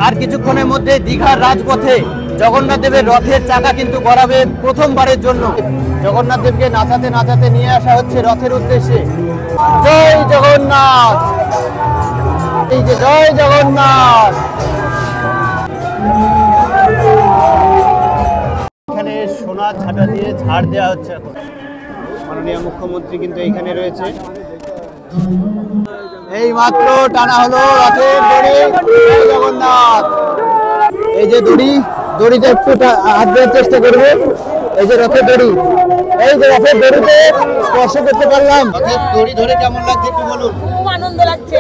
আর কিছুক্ষণের মধ্যে দীঘার রাজপথে জগন্নাথ দেবের রথের চাকা কিন্তু গড়াবে প্রথমবারের জন্য। জগন্নাথ দেবকে নাচাতে নাচাতে নিয়ে আসা হচ্ছে রথের উদ্দেশ্যে। জয় জগন্নাথ, এই যে জয় জগন্নাথ। এখানে সোনার ছাটা দিয়ে ঝাড় দেওয়া হচ্ছে। এখন মাননীয় মুখ্যমন্ত্রী কিন্তু এইখানে রয়েছে। এই মাত্র টানা হলো রথের দড়ি। জয় জগন্নাথ। এই যে দড়িতে একটু হাত দেওয়ার চেষ্টা করবে। এই যে রথের দড়ি, এই যে রথের দড়িতে স্পর্শ করতে পারলাম। রথের দড়ি ধরে কেমন লাগছে একটু বলুন। খুব আনন্দ লাগছে।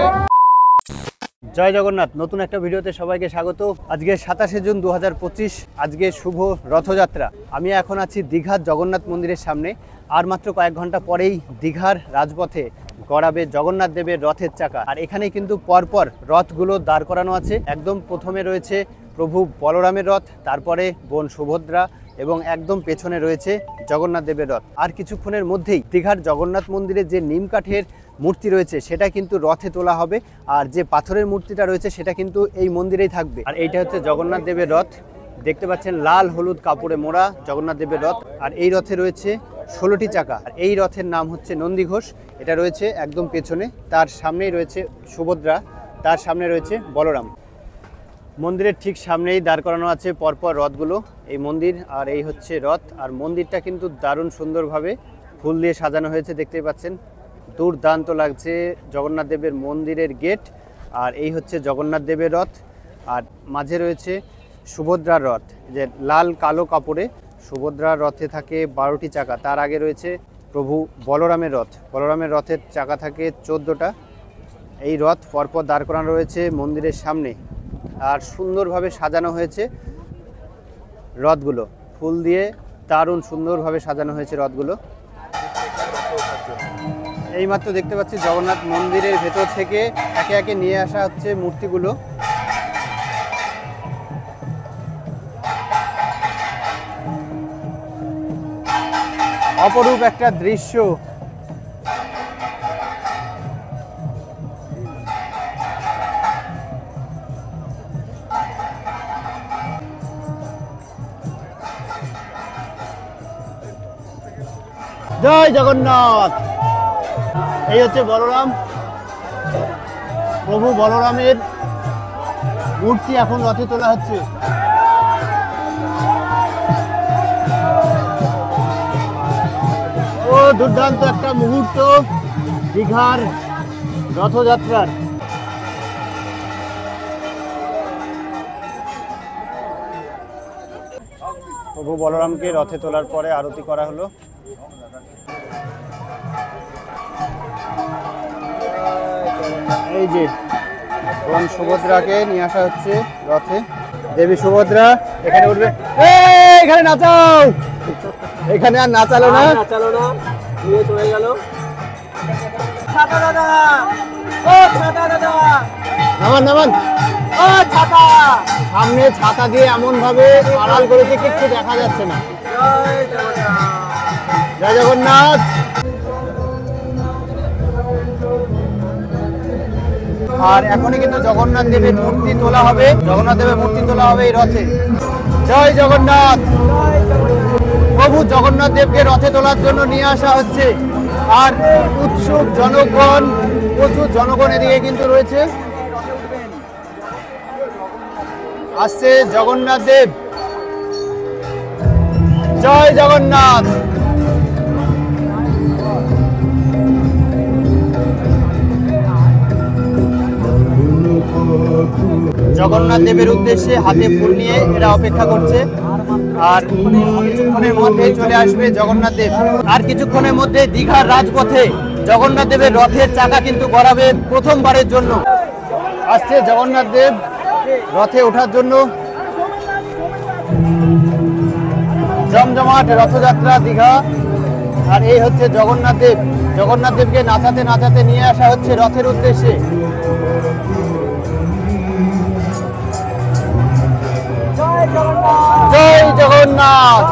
জয় জগন্নাথ। নতুন একটা ভিডিওতে সবাইকে স্বাগত। আজকে 27শে জুন 2025, আজকে শুভ রথযাত্রা। আমি এখন আছি দীঘার জগন্নাথ মন্দিরের সামনে। আর মাত্র কয়েক ঘন্টা পরেই দীঘার রাজপথে গড়াবে জগন্নাথ দেবের রথের চাকা। আর এখানে কিন্তু পরপর রথগুলো দাঁড় করানো আছে। একদম প্রথমে রয়েছে প্রভু বলরামের রথ, তারপরে বোন সুভদ্রা এবং একদম পেছনে রয়েছে জগন্নাথ দেবের রথ। আর কিছুক্ষণের মধ্যেই দীঘার জগন্নাথ মন্দিরে যে নিম কাঠের মূর্তি রয়েছে সেটা কিন্তু রথে তোলা হবে। আর যে পাথরের মূর্তিটা রয়েছে সেটা কিন্তু এই মন্দিরেই থাকবে। আর এইটা হচ্ছে জগন্নাথ দেবের রথ। দেখতে পাচ্ছেন লাল হলুদ কাপড়ে মোড়া জগন্নাথ দেবের রথ। আর এই রথে রয়েছে 16টি চাকা। আর এই রথের নাম হচ্ছে নন্দীঘোষ। এটা রয়েছে একদম পেছনে, তার সামনেই রয়েছে সুভদ্রা, তার সামনে রয়েছে বলরাম। মন্দিরের ঠিক সামনেই দাঁড় করানো আছে পরপর রথগুলো। এই মন্দির আর এই হচ্ছে রথ। আর মন্দিরটা কিন্তু দারুণ সুন্দরভাবে ফুল দিয়ে সাজানো হয়েছে, দেখতেই পাচ্ছেন। দুর্দান্ত লাগছে জগন্নাথ দেবের মন্দিরের গেট। আর এই হচ্ছে জগন্নাথ দেবের রথ। আর মাঝে রয়েছে সুভদ্রার রথ, যে লাল কালো কাপড়ে। সুভদ্রার রথে থাকে 12টি চাকা। তার আগে রয়েছে প্রভু বলরামের রথ। বলরামের রথের চাকা থাকে 14টা। এই রথ পরপর দাঁড় করানো রয়েছে মন্দিরের সামনে। আর সুন্দরভাবে সাজানো হয়েছে রথগুলো, ফুল দিয়ে দারুণ সুন্দরভাবে সাজানো হয়েছে রথগুলো। এইমাত্র দেখতে পাচ্ছি জগন্নাথ মন্দিরের ভেতর থেকে একে একে নিয়ে আসা হচ্ছে মূর্তিগুলো। অপরূপ একটা দৃশ্য। জয় জগন্নাথ। এই হচ্ছে বলরাম, প্রভু বলরামের মূর্তি এখন রথে তোলা হচ্ছে। ও দুর্দান্ত একটা মুহূর্ত দীঘার রথযাত্রার। প্রভু বলরামকে রথে তোলার পরে আরতি করা হলো। এই যে বোন সুভদ্রাকে নিয়ে আসা হচ্ছে রথে। দেবী সুভদ্রা এখানে উঠবে। এখানে নাচাও, এখানে আর নাচালো না, নিয়ে চলে গেল। নামান নামান। সামনে ছাতা দিয়ে এমন ভাবে আড়াল করেছে কিচ্ছু দেখা যাচ্ছে না। জয় জগন্নাথ। আর এখনই কিন্তু জগন্নাথ দেবের মূর্তি তোলা হবে। জগন্নাথ দেবের মূর্তি তোলা হবে এই রথে। জয় জগন্নাথ। প্রভু জগন্নাথ দেবকে রথে তোলার জন্য নিয়ে আসা হচ্ছে। আর উৎসুক জনগণ, প্রচুর জনগণ এদিকে কিন্তু রয়েছে। আসছে জগন্নাথ দেব। জয় জগন্নাথ। জগন্নাথ দেবের উদ্দেশ্যে হাতে ফুল নিয়ে এরা অপেক্ষা করছে। আর কিছুক্ষণের মধ্যে চলে আসবে জগন্নাথ দেব। আর কিছুক্ষণের মধ্যে দীঘার রাজপথে জগন্নাথ দেবের রথের চাকা কিন্তু গড়াবে প্রথমবারের জন্য। আসছে জগন্নাথ দেব রথে ওঠার জন্য। জমজমাট রথযাত্রা দীঘা। আর এই হচ্ছে জগন্নাথ দেব। জগন্নাথ দেবকে নাচাতে নাচাতে নিয়ে আসা হচ্ছে রথের উদ্দেশ্যে। জয় জগন্নাথ।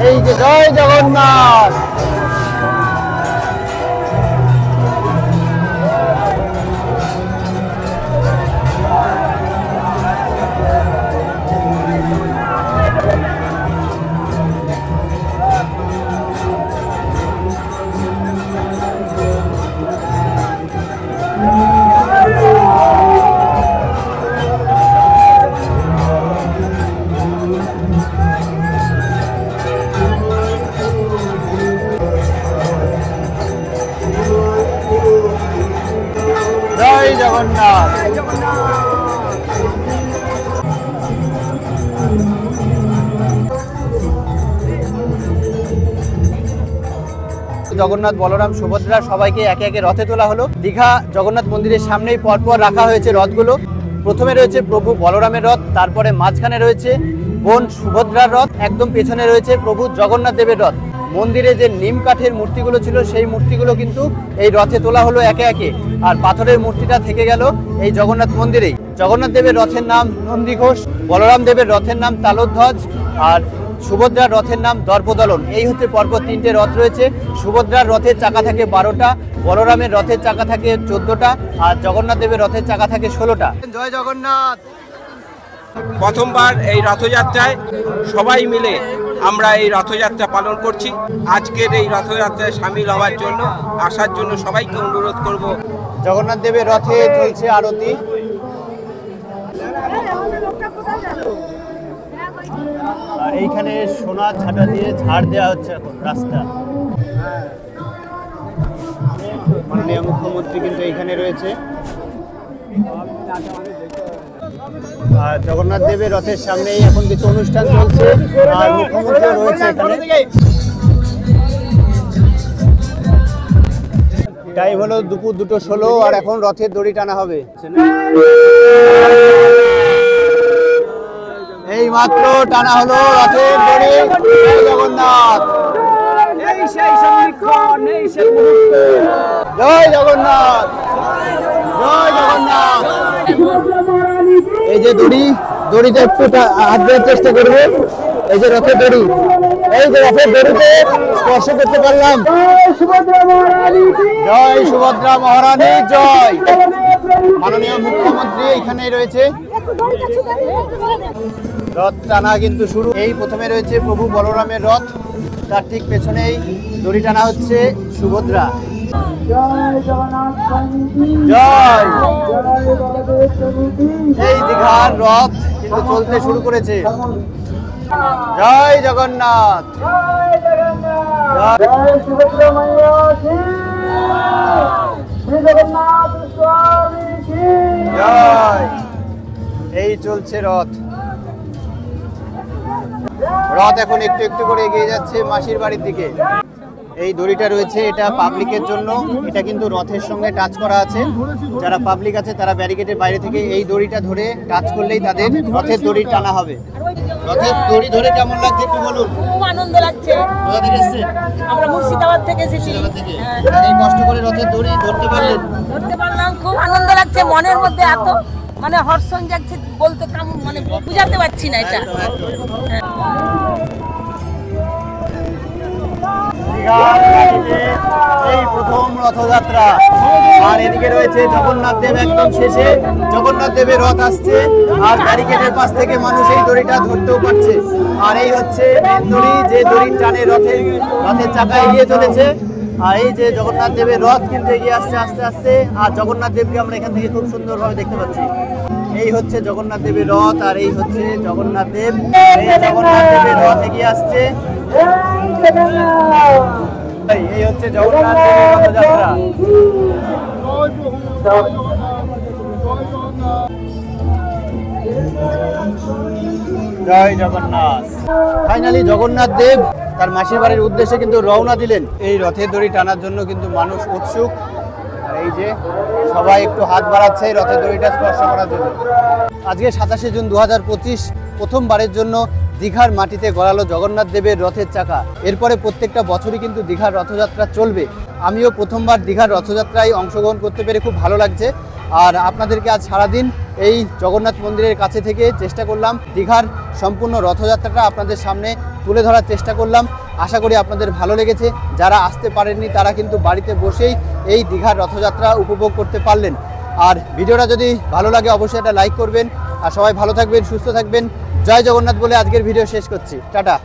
এই যে জয় জগন্নাথ। জয় জগন্নাথ। জগন্নাথ, বলরাম, সুভদ্রা সবাইকে একে একে রথে তোলা হলো। দীঘা জগন্নাথ মন্দিরের সামনেই পরপর রাখা হয়েছে রথগুলো। প্রথমে রয়েছে প্রভু বলরামের রথ, তারপরে মাঝখানে রয়েছে বোন সুভদ্রার রথ, একদম পেছনে রয়েছে প্রভু জগন্নাথ দেবের রথ। মন্দিরে যে নিম কাঠের মূর্তিগুলো ছিল সেই মূর্তিগুলো কিন্তু এই রথে তোলা হলো একে একে, আর পাথরের মূর্তিটা থেকে গেল এই জগন্নাথ মন্দিরেই। জগন্নাথ দেবের রথের নাম নন্দীঘোষ, বলরাম দেবের রথের নাম তালধ্বজ, আর সুভদ্রার রথের নাম দর্পদলন। এই হচ্ছে পরপর তিনটে রথ রয়েছে। সুভদ্রার রথের চাকা থাকে 12টা, বলরামের রথের চাকা থাকে 14টা, আর জগন্নাথ দেবের রথের চাকা থাকে 16টা। জয় জগন্নাথ। প্রথমবার এই রথযাত্রায় সবাই মিলে আমরা এই রথযাত্রা পালন করছি। আজকের এই রথযাত্রায় সামিল হওয়ার জন্য, আসার জন্য সবাইকে অনুরোধ করব। জগন্নাথ দেবের রথে চলছে আরতি। আর এইখানে সোনার ছাটা দিয়ে ঝাড় দেওয়া হচ্ছে এখন রাস্তা। মাননীয় মুখ্যমন্ত্রী কিন্তু এইখানে রয়েছে। আর জগন্নাথ দেবের রথের সামনেই এখন কিছু অনুষ্ঠান চলছে, আর মুখ্যমন্ত্রীও রয়েছে এখানে। টাইম হলো দুপুর 2:16, আর এখন রথের দড়ি টানা হবে। এই মাত্র টানা হলো রথের দড়ি। জগন্নাথ, জয় জগন্নাথ, জয় জগন্নাথ। এই যে দড়িটা একটু হাত দেওয়ার চেষ্টা করবে। এই যে রথের দড়ি, এই যে রথের দড়িতে স্পর্শ করতে পারলাম। জয় সুভদ্রা মহারানী জয়। মাননীয় মুখ্যমন্ত্রী এখানে রয়েছে। রথ টানা কিন্তু শুরু। এই প্রথমে রয়েছে প্রভু বলরামের রথ, তার ঠিক পেছনেই দড়ি টানা হচ্ছে সুভদ্রা। জয়। এই দীঘার রথ কিন্তু চলতে শুরু করেছে। জয় জগন্নাথ, জয়। এই চলছে রথ। রথ এখন একটু একটু করে এগিয়ে যাচ্ছে মাসির বাড়ির দিকে। এই দড়িটা রয়েছে, এটা পাবলিকের জন্য। এটা কিন্তু রথের সঙ্গে টাচ করা আছে। যারা পাবলিক আছে তারা ব্যারিকেডের বাইরে থেকে এই দড়িটা ধরে টাচ করলেই তাদের রথের দড়ি টানা হবে। রথের দড়ি ধরে কেমন লাগছে একটু বলুন। খুব আনন্দ লাগছে। কোথা থেকে এসেছেন? আমরা মুর্শিদাবাদ থেকে এসেছি। এই কষ্ট করে রথের দড়ি ধরতে পারলেন? ধরতে পারলাম, খুব আনন্দ লাগছে। মনের মধ্যে এত মানে হর্ষণ যাচ্ছে, বলতে মানে বুঝাতে পারছি না এটা। এই প্রথম রথযাত্রা, আর এদিকে রয়েছে জগন্নাথ দেব একদম শেষে। জগন্নাথ দেবের রথ আসছে, আর ব্যারিকেডের পাশ থেকে মানুষ এই দড়িটা ধরতেও পারছে। আর এই হচ্ছে মেন দড়ি, যে দড়ির টানে রথের চাকা এগিয়ে চলেছে। আর এই যে জগন্নাথ দেবের রথ কিন্তু এগিয়ে আসছে আস্তে আস্তে। আর জগন্নাথ দেবকে আমরা এখান থেকে খুব সুন্দরভাবে দেখতে পাচ্ছি। এই হচ্ছে জগন্নাথ দেবের রথ, আর এই হচ্ছে জগন্নাথ দেব। এই জগন্নাথ দেবের রথ এগিয়ে আসছে। এই হচ্ছে জগন্নাথ দেবের রথযাত্রা। জয় জগন্নাথ। ফাইনালি জগন্নাথ দেব তার মাসির বাড়ির উদ্দেশ্যে কিন্তু রওনা দিলেন। এই রথের দড়ি টানার জন্য কিন্তু মানুষ উৎসুক। আর এই যে সবাই একটু হাত বাড়াচ্ছে রথের দড়িটা স্পর্শ করার জন্য। আজকে 27শে জুন 2025 প্রথমবারের জন্য দীঘার মাটিতে গড়ালো জগন্নাথ দেবের রথের চাকা। এরপরে প্রত্যেকটা বছরই কিন্তু দীঘার রথযাত্রা চলবে। আমিও প্রথমবার দীঘার রথযাত্রায় অংশগ্রহণ করতে পেরে খুব ভালো লাগছে। আর আপনাদেরকে আজ সারাদিন এই জগন্নাথ মন্দিরের কাছে থেকে চেষ্টা করলাম দীঘার সম্পূর্ণ রথযাত্রাটা আপনাদের সামনে তুলে ধরার চেষ্টা করলাম। আশা করি আপনাদের ভালো লেগেছে। যারা আসতে পারেননি তারা কিন্তু বাড়িতে বসেই এই দীঘার রথযাত্রা উপভোগ করতে পারলেন। আর ভিডিওটা যদি ভালো লাগে অবশ্যই এটা লাইক করবেন। আর সবাই ভালো থাকবেন, সুস্থ থাকবেন। জয় জগন্নাথ বলে আজকের ভিডিও শেষ করছি। টাটা।